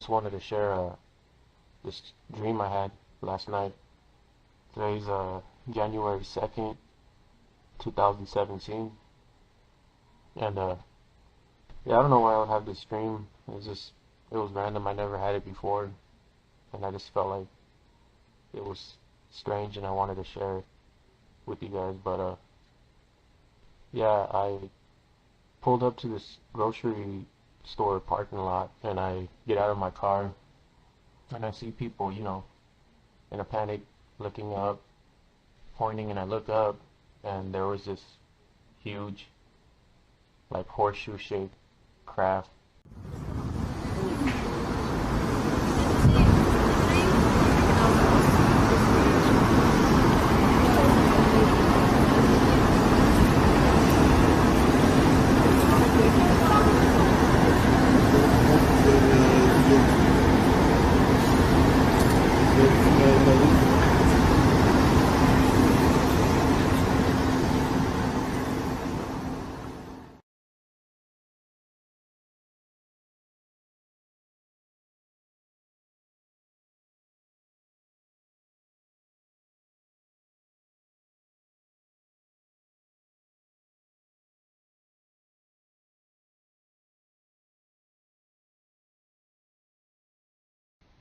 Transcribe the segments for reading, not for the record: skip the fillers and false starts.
just wanted to share this dream I had last night. Today's January 2nd, 2017, and yeah, I don't know why I would have this dream. It was random. I never had it before, and I just felt like it was strange, and I wanted to share it with you guys. But yeah, I pulled up to this grocery store parking lot, and I get out of my car, and I see people, in a panic, looking up, pointing, and I look up, and there was this huge, like horseshoe-shaped craft.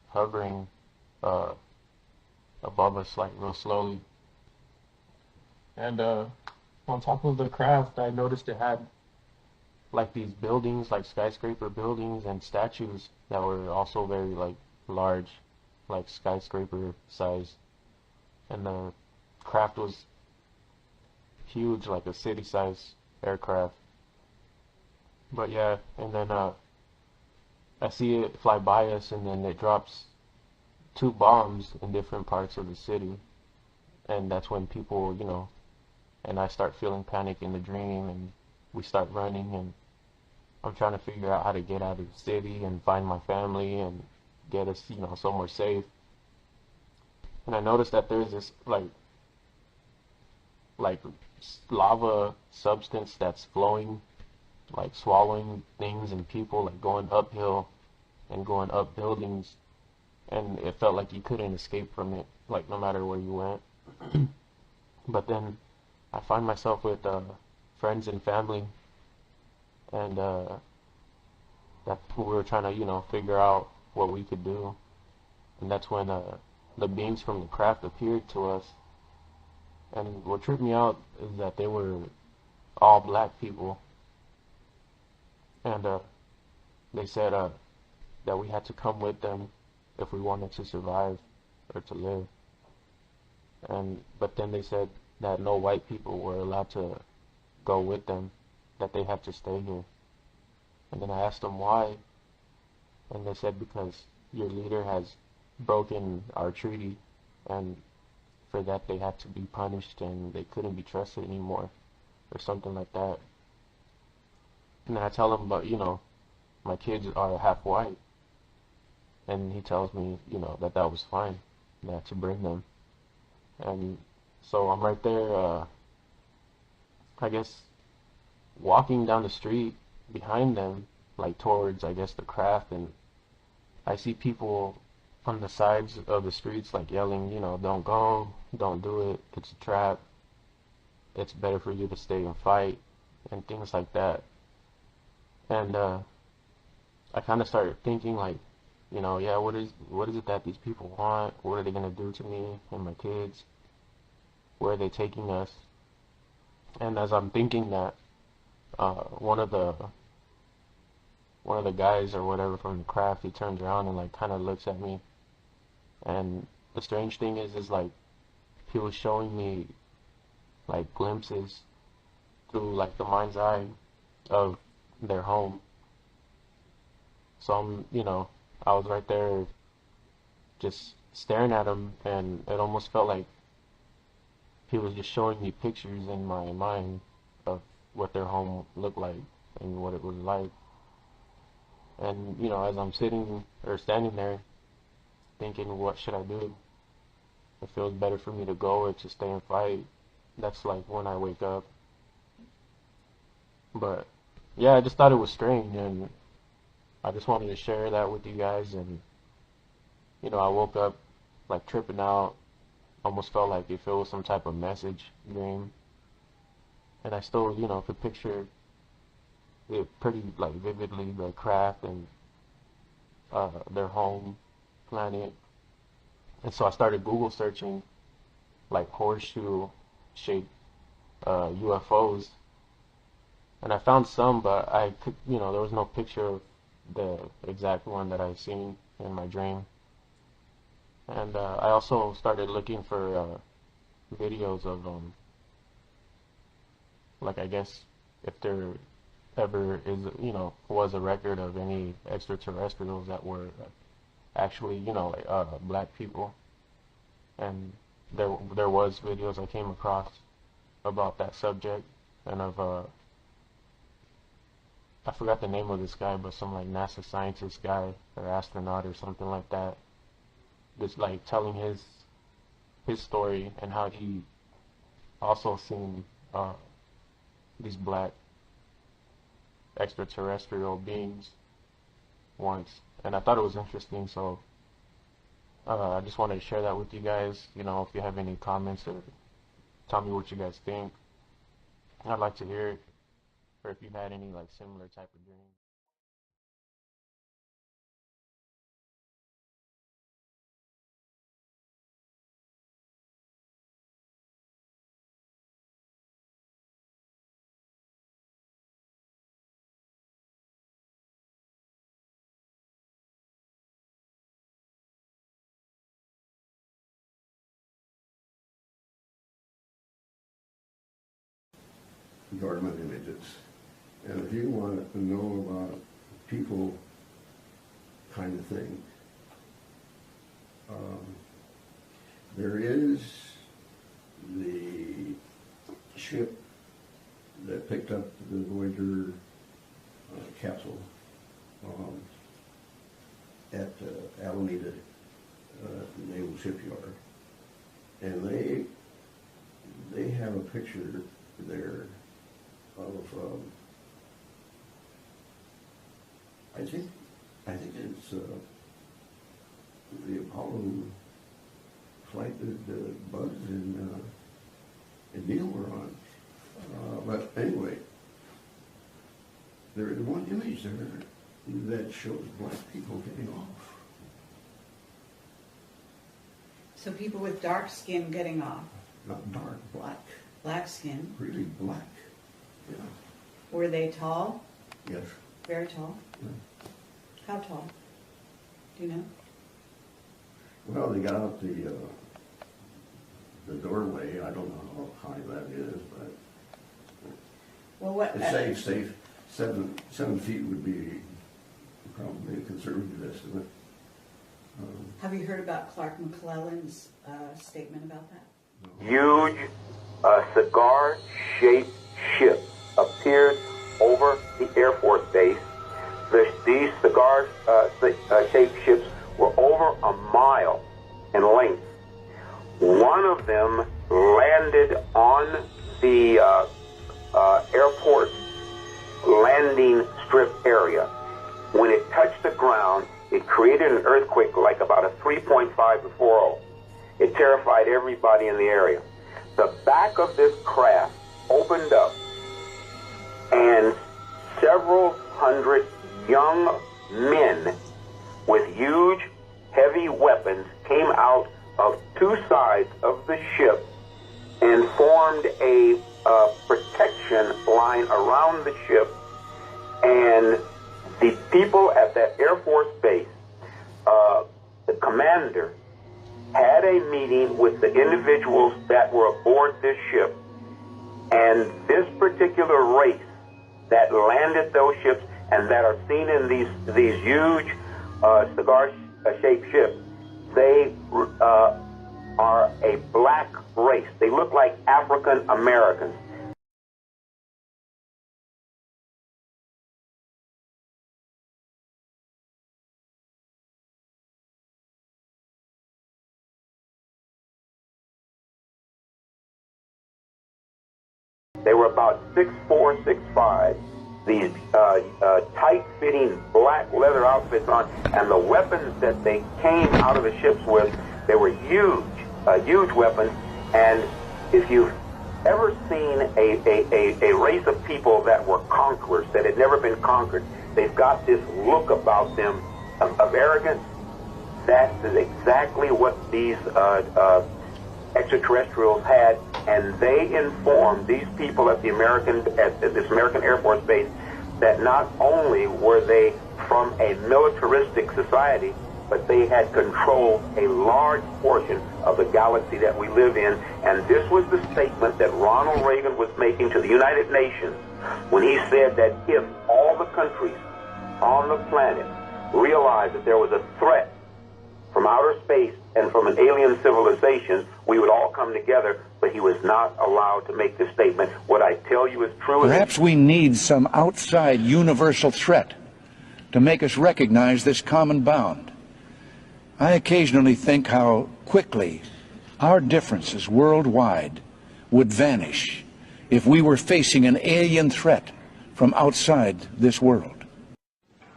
Hovering uh, above us, like real slowly. And on top of the craft, I noticed it had like these buildings, like skyscraper buildings and statues that were also very like large, like skyscraper size. And the craft was huge, like a city-size aircraft. But yeah, and then I see it fly by us, and then it drops two bombs in different parts of the city, and that's when people, and I start feeling panic in the dream, and we start running, and I'm trying to figure out how to get out of the city and find my family and get us, somewhere safe. And I noticed that there's this like lava substance that's flowing, like swallowing things and people, like going uphill and going up buildings, and it felt like you couldn't escape from it, like no matter where you went. But then I find myself with friends and family, and that we were trying to, figure out what we could do. And that's when the beings from the craft appeared to us. And what tripped me out is that they were all black people, and they said that we had to come with them if we wanted to survive or to live. And but then they said that no white people were allowed to go with them, that they had to stay here. And then I asked them why, and they said because your leader has broken our treaty, and for that they had to be punished and they couldn't be trusted anymore, or something like that. And then I tell him, but my kids are half white, and he tells me, that was fine, that to bring them. And so I'm right there, I guess, walking down the street behind them, like towards, I guess, the craft, and I see people on the sides of the streets, like yelling, don't go, don't do it, it's a trap, it's better for you to stay and fight, and things like that. And I kind of started thinking, like, yeah, what is it that these people want? What are they gonna do to me and my kids? Where are they taking us? And as I'm thinking that, one of the guys or whatever from the craft, he turns around and like kind of looks at me. And the strange thing is like he was showing me like glimpses through like the mind's eye of their home. So I was right there just staring at him, and it almost felt like he was just showing me pictures in my mind of what their home looked like and what it was like. And as I'm sitting or standing there thinking, what should I do? It feels better for me to go or to stay and fight. That's like when I wake up. But yeah, I just thought it was strange, and I just wanted to share that with you guys. And I woke up like tripping out, almost felt like if it was some type of message dream. And I still, could picture it pretty like vividly, the craft and their home planet. And so I started Google searching like horseshoe shaped UFOs, and I found some, but I could, there was no picture of the exact one that I seen in my dream. And I also started looking for videos of like, I guess if there ever is, was a record of any extraterrestrials that were actually, like, black people. And there was videos I came across about that subject, and of I forgot the name of this guy, but some like NASA scientist guy or astronaut or something like that, just like telling his story and how he also seen these black extraterrestrial beings once. And I thought it was interesting, so I just wanted to share that with you guys. If you have any comments or tell me what you guys think, I'd like to hear it. Or if you had any like similar type of dreams. Dormant images. And if you want to know about people kind of thing, there is the ship that picked up the Voyager capsule at Alameda Naval Shipyard, and they have a picture there of I think it's the Apollo flight that Buzz and Neil were on. But anyway, there is one image there that shows black people getting off. So people with dark skin getting off. Not dark, black. Black skin. Really black. Yeah. Were they tall? Yes. Very tall? Yeah. How tall? Do you know? Well, they got out the doorway. I don't know how high that is, but Well, what? it's safe. 7 feet would be probably a conservative estimate. Have you heard about Clark McClellan's statement about that? Huge cigar-shaped ship appeared over the Air Force Base. These cigar-shaped ships were over a mile in length. One of them landed on the airport landing strip area. When it touched the ground, it created an earthquake like about a 3.5 to 4.0. It terrified everybody in the area. The back of this craft opened up, and several hundred young men with huge, heavy weapons came out of two sides of the ship and formed a protection line around the ship. And the people at that Air Force base, the commander, had a meeting with the individuals that were aboard this ship. And this particular race that landed those ships and that are seen in these huge cigar-shaped ships, they are a black race. They look like African Americans. They were about 6'4", 6'5", these tight-fitting black leather outfits on, and the weapons that they came out of the ships with, they were huge weapons. And if you've ever seen a race of people that were conquerors, that had never been conquered, they've got this look about them of arrogance. That is exactly what these extraterrestrials had, and they informed these people at this American Air Force base that not only were they from a militaristic society, but they had controlled a large portion of the galaxy that we live in. And this was the statement that Ronald Reagan was making to the United Nations when he said that if all the countries on the planet realized that there was a threat from outer space and from an alien civilization, we would all come together. But he was not allowed to make this statement. What I tell you is true. Perhaps we need some outside universal threat to make us recognize this common bound. I occasionally think how quickly our differences worldwide would vanish if we were facing an alien threat from outside this world.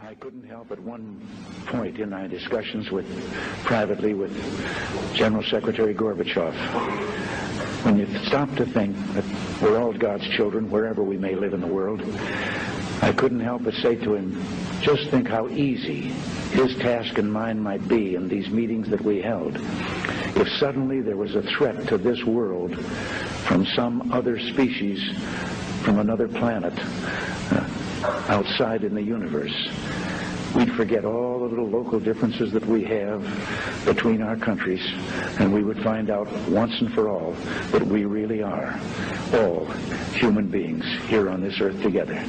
I couldn't help at one point in my discussions privately with General Secretary Gorbachev, when you stop to think that we're all God's children wherever we may live in the world, I couldn't help but say to him, just think how easy his task and mine might be in these meetings that we held if suddenly there was a threat to this world from some other species, from another planet, outside in the universe. We'd forget all the little local differences that we have between our countries, and we would find out once and for all that we really are all human beings here on this earth together.